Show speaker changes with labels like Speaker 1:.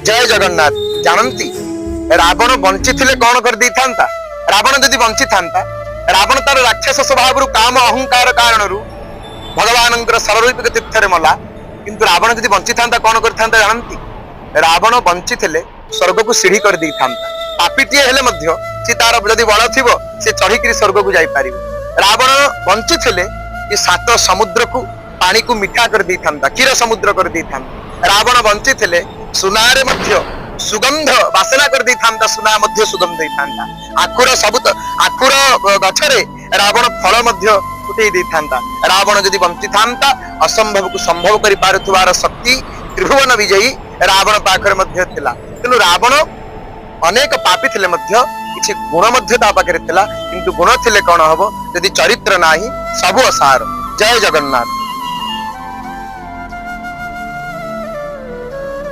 Speaker 1: जय जगन्नाथ। जानती रावण बंची थिले कौन कर दी थांता? रावण जदि बंची थांता, रावण तार राक्षस स्वभाव काम अहंकार कारण भगवान सर्वरूपिक तीर्थ मला, किंतु रावण जदि बंची थांता कौन कर थांता जानती? रावण बंची थिले स्वर्ग को सीढ़ी कर दी थांता। पापीटीए हेले मध्य सी तार जदि बल थिबो से चढ़ी स्वर्ग को जाई पारिबो। रावण बंची थिले कि 7 समुद्र को पानी को मिठा कर दी थांता, क्षीर समुद्र कर दी थांता। रावण बंची थिले सुनारे मध्य सुगंध बासना कर दी थांता, सुना मध्य सुगंध दे थांता। आखुर सब आखुर गछरे रावण फल मध्य फुटई दे थांता। रावण जदि बंची थांता असंभव को संभव करि पारुथुवार शक्ति त्रिभुवन विजयी रावण पाखरे मध्य थिला। तेनु रावण अनेक पापी थिले मध्य किछि गुण मध्य ता पाखरे थिला, किंतु गुण थिले कोन हबो जदि चरित्र नाही, सबु असार। जय जगन्नाथ।